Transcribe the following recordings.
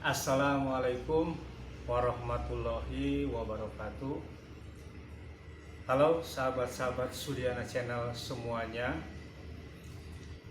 Assalamualaikum warahmatullahi wabarakatuh. Halo sahabat-sahabat Sudiana Channel semuanya.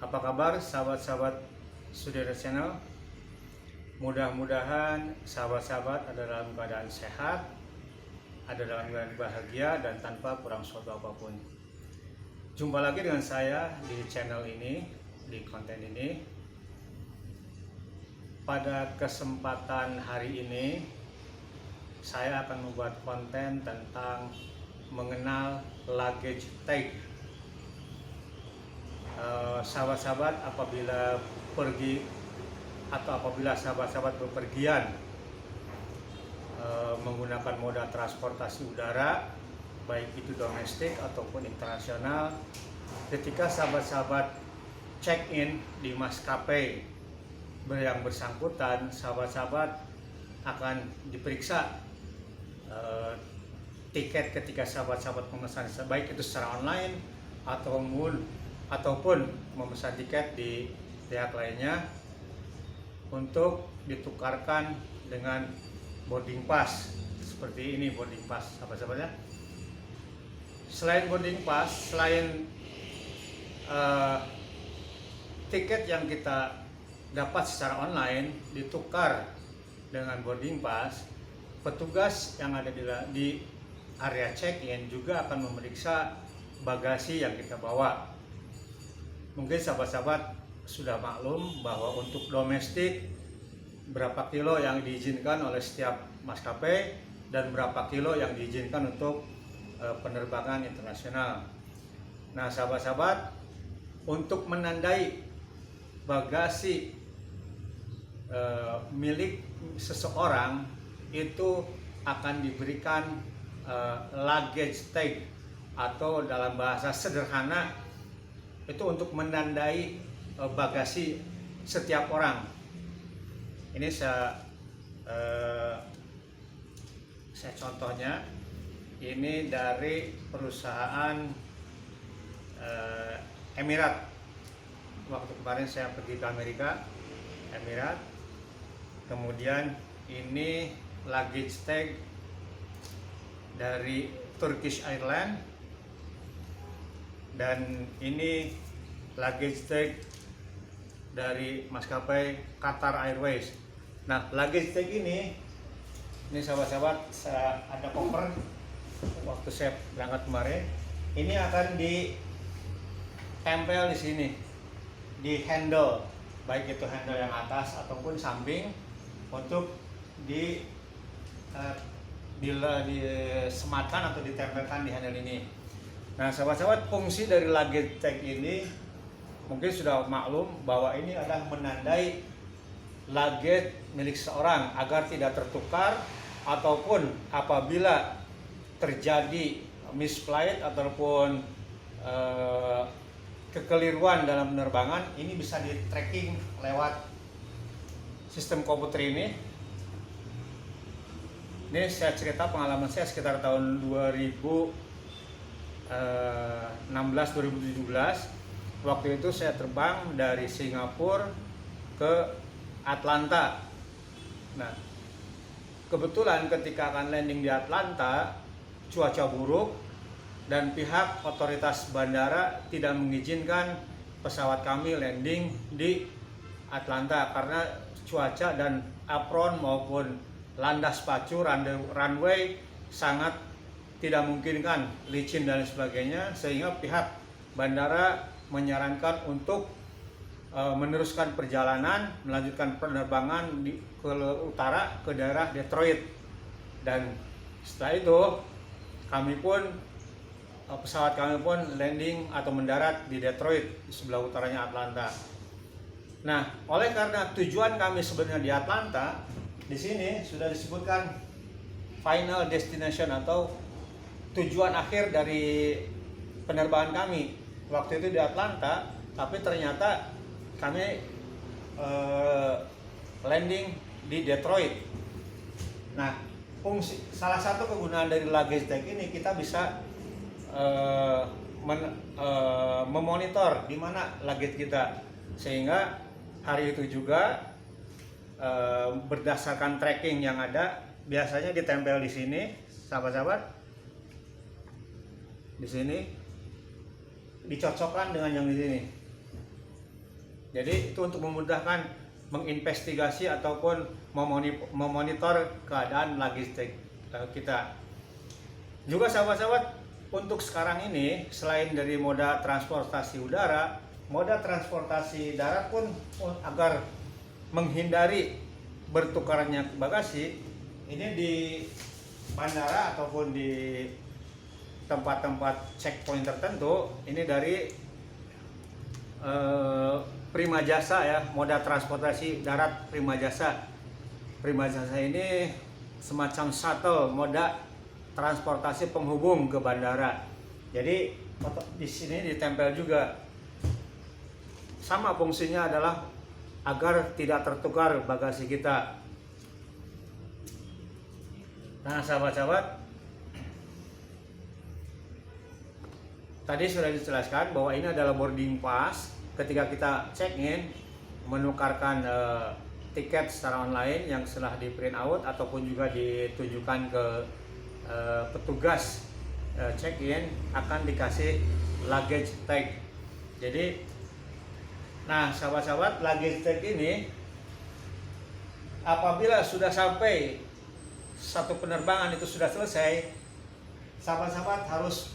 Apa kabar sahabat-sahabat Sudiana Channel? Mudah-mudahan sahabat-sahabat ada dalam keadaan sehat, ada dalam keadaan bahagia dan tanpa kurang suatu apapun. Jumpa lagi dengan saya di channel ini, di konten ini. Pada kesempatan hari ini, saya akan membuat konten tentang mengenal luggage tag. Sahabat-sahabat apabila pergi atau apabila sahabat-sahabat bepergian menggunakan moda transportasi udara, baik itu domestik ataupun internasional, ketika sahabat-sahabat check-in di maskapai yang bersangkutan, sahabat-sahabat akan diperiksa tiket ketika sahabat-sahabat memesan, baik itu secara online ataupun memesan tiket di pihak lainnya untuk ditukarkan dengan boarding pass. Seperti ini boarding pass, sahabat-sahabatnya. Selain boarding pass, selain tiket yang kita dapat secara online ditukar dengan boarding pass, petugas yang ada di area check-in juga akan memeriksa bagasi yang kita bawa. Mungkin sahabat-sahabat sudah maklum bahwa untuk domestik berapa kilo yang diizinkan oleh setiap maskapai dan berapa kilo yang diizinkan untuk penerbangan internasional. Nah, sahabat-sahabat, untuk menandai bagasi milik seseorang itu akan diberikan luggage tag, atau dalam bahasa sederhana itu untuk menandai bagasi setiap orang. Ini saya contohnya, ini dari perusahaan Emirat. Waktu kemarin saya pergi ke Amerika, Emirat. Kemudian ini luggage tag dari Turkish Airlines, dan ini luggage tag dari maskapai Qatar Airways. Nah, luggage tag ini sahabat-sahabat, ada koper waktu saya berangkat kemarin. Ini akan ditempel di sini, di handle, baik itu handle yang atas ataupun samping, untuk disematkan atau ditempelkan di handle ini. Nah, sahabat-sahabat, fungsi dari luggage tag ini mungkin sudah maklum bahwa ini adalah menandai luggage milik seorang agar tidak tertukar, ataupun apabila terjadi misflight ataupun kekeliruan dalam penerbangan, ini bisa di tracking lewat sistem komputer ini. Ini saya cerita pengalaman saya sekitar tahun 2016-2017. Waktu itu saya terbang dari Singapura ke Atlanta. Nah, kebetulan ketika akan landing di Atlanta, cuaca buruk dan pihak otoritas bandara tidak mengizinkan pesawat kami landing di Atlanta karena cuaca dan apron maupun landas pacu runway sangat tidak memungkinkan, licin dan sebagainya, sehingga pihak bandara menyarankan untuk meneruskan perjalanan, melanjutkan penerbangan ke utara, ke daerah Detroit. Dan setelah itu pesawat kami pun landing atau mendarat di Detroit, di sebelah utaranya Atlanta. Nah, oleh karena tujuan kami sebenarnya di Atlanta, di sini sudah disebutkan final destination atau tujuan akhir dari penerbangan kami. Waktu itu di Atlanta, tapi ternyata kami landing di Detroit. Nah, salah satu kegunaan dari luggage tag ini, kita bisa memonitor di mana luggage kita, sehingga hari itu juga berdasarkan tracking yang ada, biasanya ditempel di sini, sahabat-sahabat. Di sini dicocokkan dengan yang di sini. Jadi itu untuk memudahkan menginvestigasi ataupun memonitor keadaan logistik kita. Juga sahabat-sahabat, untuk sekarang ini selain dari moda transportasi udara, moda transportasi darat pun agar menghindari bertukarnya bagasi, ini di bandara ataupun di tempat-tempat checkpoint tertentu, ini dari Prima Jasa ya, moda transportasi darat Prima Jasa. Prima Jasa ini semacam shuttle, moda transportasi penghubung ke bandara. Jadi di sini ditempel juga. Sama fungsinya adalah agar tidak tertukar bagasi kita. Nah, sahabat-sahabat, tadi sudah dijelaskan bahwa ini adalah boarding pass. Ketika kita check-in, menukarkan tiket secara online yang setelah di print out ataupun juga ditujukan ke petugas check-in, akan dikasih luggage tag. Jadi, nah sahabat-sahabat, luggage tag ini apabila sudah sampai satu penerbangan itu sudah selesai, sahabat-sahabat harus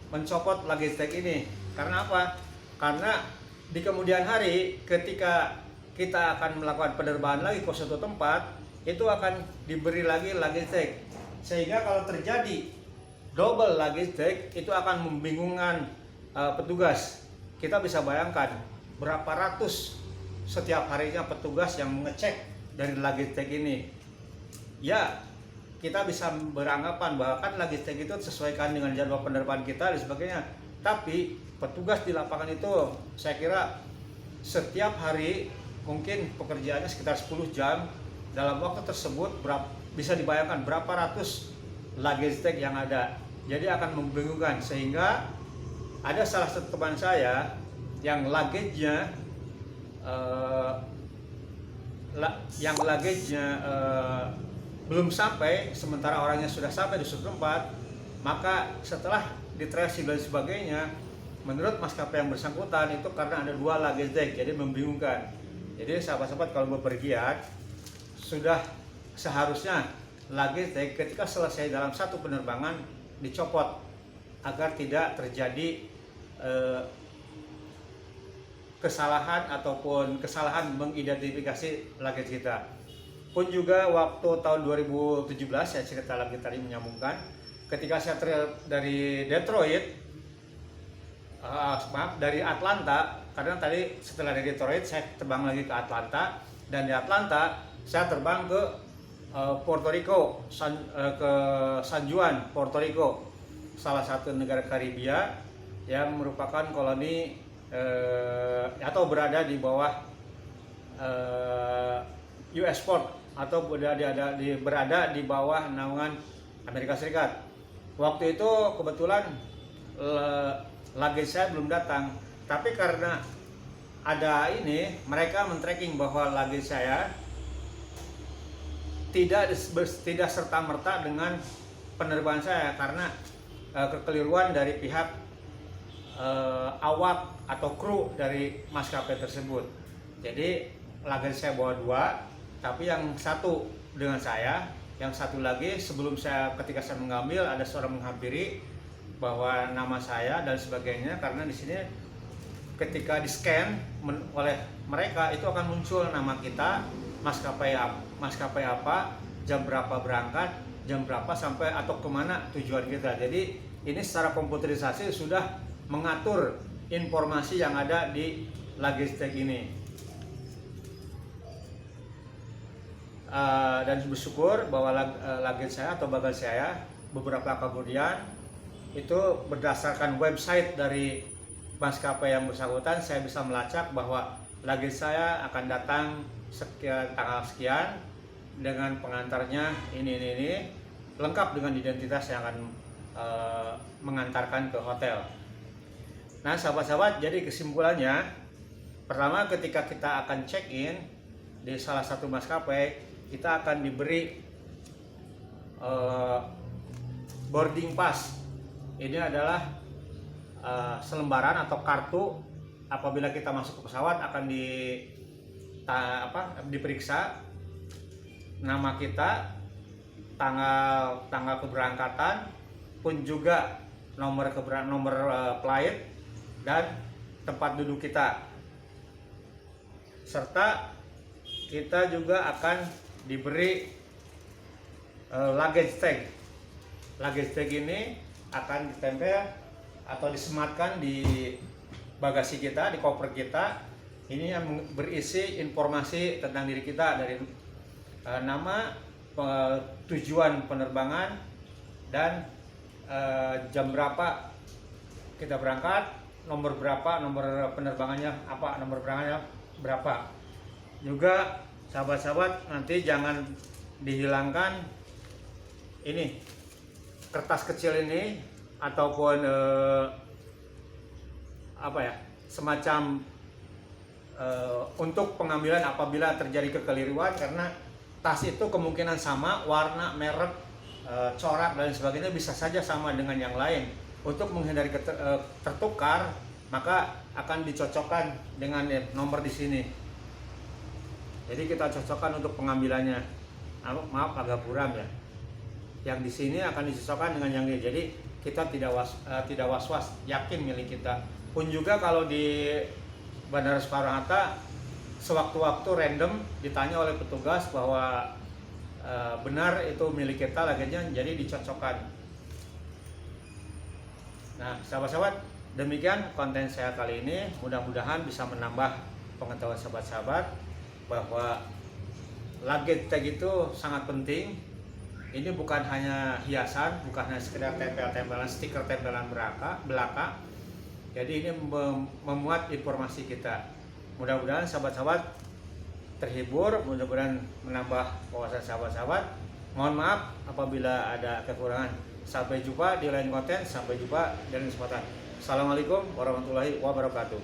mencopot luggage tag ini. Karena apa? Karena di kemudian hari ketika kita akan melakukan penerbangan lagi ke suatu tempat, itu akan diberi lagi luggage tag. Sehingga kalau terjadi double luggage tag, itu akan membingungkan petugas. Kita bisa bayangkan berapa ratus setiap harinya petugas yang mengecek dari luggage tag ini. Ya, kita bisa beranggapan bahwa kan luggage tag itu sesuaikan dengan jadwal penerbangan kita dan sebagainya. Tapi petugas di lapangan itu saya kira setiap hari mungkin pekerjaannya sekitar 10 jam. Dalam waktu tersebut bisa dibayangkan berapa ratus luggage tag yang ada. Jadi akan membingungkan, sehingga ada salah satu teman saya yang luggage-nya belum sampai, sementara orangnya sudah sampai di suatu tempat. Maka setelah ditracing dan sebagainya, menurut maskapai yang bersangkutan itu karena ada 2 luggage tag, jadi membingungkan. Jadi sahabat-sahabat, kalau bepergian sudah seharusnya luggage tag ketika selesai dalam satu penerbangan dicopot agar tidak terjadi kesalahan mengidentifikasi luggage kita. Pun juga waktu tahun 2017, saya cerita lagi tadi menyambungkan, ketika saya dari Detroit, dari Atlanta, karena tadi setelah dari Detroit saya terbang lagi ke Atlanta, dan di Atlanta saya terbang ke Puerto Rico, ke San Juan, Puerto Rico, salah satu negara Karibia yang merupakan koloni atau berada di bawah US Port atau berada di bawah naungan Amerika Serikat. Waktu itu kebetulan luggage saya belum datang, tapi karena ada ini, mereka men-tracking bahwa luggage saya tidak serta-merta dengan penerbangan saya karena kekeliruan dari pihak awak atau kru dari maskapai tersebut. Jadi luggage saya bawa 2, tapi yang satu dengan saya, yang satu lagi ketika saya mengambil ada seorang menghampiri bahwa nama saya dan sebagainya, karena di sini ketika di-scan oleh mereka itu akan muncul nama kita, maskapai apa, jam berapa berangkat, jam berapa sampai atau kemana tujuan kita. Jadi ini secara komputerisasi sudah mengatur informasi yang ada di luggage tag ini. Dan bersyukur bahwa luggage saya atau bagasi saya beberapa kemudian itu berdasarkan website dari maskapai yang bersangkutan, saya bisa melacak bahwa luggage saya akan datang sekian tanggal sekian dengan pengantarnya ini lengkap dengan identitas yang akan mengantarkan ke hotel. Nah sahabat-sahabat, jadi kesimpulannya Pertama, ketika kita akan check-in di salah satu maskapai, kita akan diberi boarding pass. Ini adalah selembaran atau kartu. Apabila kita masuk ke pesawat akan diperiksa nama kita, tanggal keberangkatan, pun juga nomor flight dan tempat duduk kita. Serta kita juga akan diberi luggage tag. Luggage tag ini akan ditempel atau disematkan di bagasi kita, di koper kita. Ini yang berisi informasi tentang diri kita, dari nama, tujuan penerbangan, dan jam berapa kita berangkat, nomor berapa, nomor penerbangannya apa, nomor berangkatnya berapa. Juga sahabat-sahabat, nanti jangan dihilangkan ini kertas kecil ini, ataupun semacam untuk pengambilan apabila terjadi kekeliruan, karena tas itu kemungkinan sama, warna, merek, corak dan sebagainya bisa saja sama dengan yang lain. Untuk menghindari tertukar, maka akan dicocokkan dengan nomor di sini. Jadi kita cocokkan untuk pengambilannya. Maaf agak buram ya. Yang di sini akan dicocokkan dengan yang ini. Jadi kita tidak was-was, yakin milik kita. Pun juga kalau di Bandara Soekarno-Hatta, sewaktu-waktu random ditanya oleh petugas bahwa benar itu milik kita luggage-nya, jadi dicocokkan. Nah, sahabat-sahabat, demikian konten saya kali ini. Mudah-mudahan bisa menambah pengetahuan sahabat-sahabat bahwa luggage tag itu sangat penting. Ini bukan hanya hiasan, bukan hanya sekedar tempel-tempelan, stiker tempelan belaka. Jadi ini memuat informasi kita. Mudah-mudahan sahabat-sahabat terhibur, mudah-mudahan menambah wawasan sahabat-sahabat. Mohon maaf apabila ada kekurangan. Sampai jumpa di lain konten, sampai jumpa di lain kesempatan. Assalamualaikum warahmatullahi wabarakatuh.